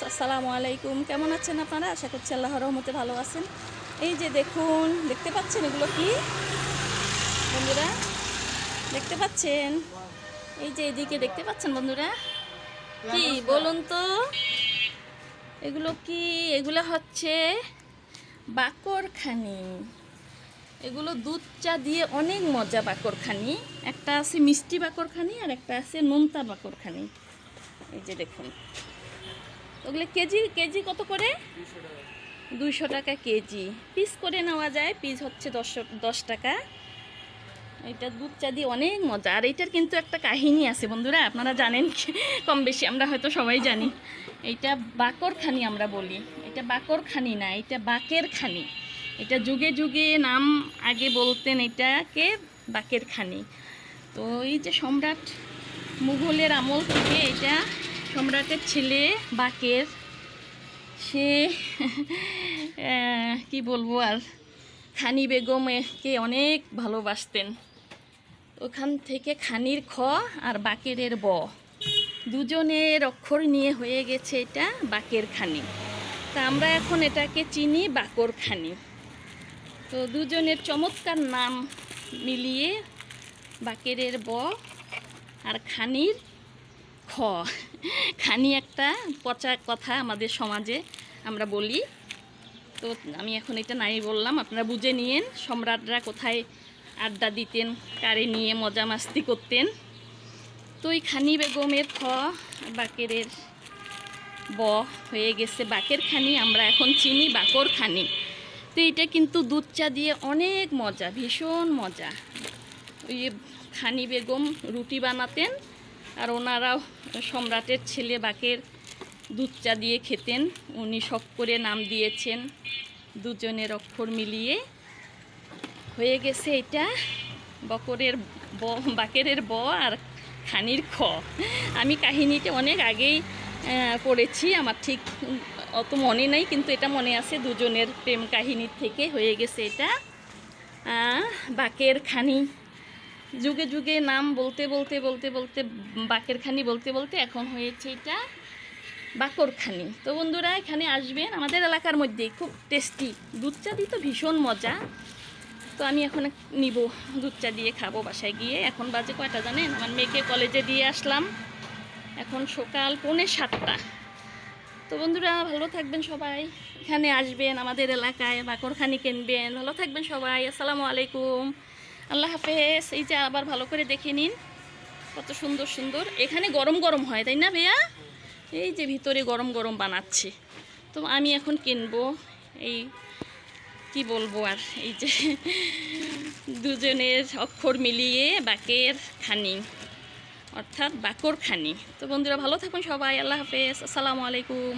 Viewers, আসসালামু আলাইকুম। কেমন আছেন আপনারা? আশা করছি আল্লাহর রহমতে ভালো আছেন। এই যে দেখুন, দেখতে পাচ্ছেন এগুলো কি বন্ধুরা? দেখতে পাচ্ছেন? এই যে এদিকে দেখতে পাচ্ছেন বন্ধুরা? কি বলুন তো, এগুলো কি? এগুলো হচ্ছে বাকরখানি। এগুলো দুধ চা দিয়ে অনেক মজা বাকরখানি। একটা আছে মিষ্টি বাকরখানি আর একটা আছে নোনতা বাকরখানি। এই যে দেখুন, ওগুলো কেজি কেজি কত করে? 200 টাকা কেজি। পিস করে নেওয়া যায়, পিস হচ্ছে 10 টাকা। এটা দুধ চা দিয়ে অনেক মজা। আর এইটার কিন্তু একটা কাহিনী আছে বন্ধুরা, আপনারা জানেন কম বেশি, আমরা হয়তো সবাই জানি। এইটা বাকরখানি আমরা বলি, এটা বাকরখানি না, এটা বাকের খানি। এটা যুগে যুগে নাম আগে বলতেন এটাকে বাকের খানি। তো এই যে সম্রাট মুঘলের আমল থেকে এটা সম্রাটের ছেলে বাকের, সে কি বলবো আর, খানি বেগমকে অনেক ভালোবাসতেন। ওখান থেকে খানির খ আর বাকেরের ব, দুজনের অক্ষর নিয়ে হয়ে গেছে এটা বাকের খানি। তা আমরা এখন এটাকে চিনি বাকর খানি। তো দুজনের চমৎকার নাম মিলিয়ে বাকেরের ব আর খানির খ। খানি একটা পচা কথা আমাদের সমাজে আমরা বলি। তো আমি এখন এটা নাই বললাম, আপনারা বুঝে নিয়েন সম্রাটরা কোথায় আড্ডা দিতেন, কারে নিয়ে মজা মাস্তি করতেন। তো এই খানি বেগমের খ, বাকেরের ব হয়ে গেছে বাকের খানি। আমরা এখন চিনি বাকর খানি। তো এটা কিন্তু দুধ চা দিয়ে অনেক মজা, ভীষণ মজা। ওই খানি বেগম রুটি বানাতেন আর ওনারাও সম্রাটের ছেলে বাকের দুধ চা দিয়ে খেতেন। উনি শখ করে নাম দিয়েছেন, দুজনের অক্ষর মিলিয়ে হয়ে গেছে এটা বকরের ব, বাকেরের ব আর খানির খ। আমি কাহিনীটা অনেক আগেই পড়েছি, আমার ঠিক অত মনে নেই, কিন্তু এটা মনে আছে দুজনের প্রেম কাহিনীর থেকে হয়ে গেছে এটা বাকের খানি। যুগে যুগে নাম বলতে বলতে বলতে বলতে বাকের খানি বলতে বলতে এখন হয়েছে এটা বাকরখানি। তো বন্ধুরা এখানে আসবেন, আমাদের এলাকার মধ্যে খুব টেস্টি দুধ চা দিয়ে তো ভীষণ মজা। তো আমি এখন নিব, দুধ চা দিয়ে খাবো বাসায় গিয়ে। এখন বাজে কয়টা জানেন? আমার মেয়েকে কলেজে দিয়ে আসলাম, এখন সকাল 6:45। তো বন্ধুরা ভালো থাকবেন সবাই, এখানে আসবেন আমাদের এলাকায় বাকরখানি কিনবেন। ভালো থাকবেন সবাই, আসসালামু আলাইকুম, আল্লাহ হাফেজ। এই যে আবার ভালো করে দেখে নিন কত সুন্দর সুন্দর। এখানে গরম গরম হয় তাই না ভাইয়া? এই যে ভিতরে গরম গরম বানাচ্ছে। তো আমি এখন কিনবো, এই কি বলবো আর, এই যে দুজনের অক্ষর মিলিয়ে বাকের খানি অর্থাৎ বাকর খানি। তো বন্ধুরা ভালো থাকুন সবাই, আল্লাহ হাফেজ, আসসালামু আলাইকুম।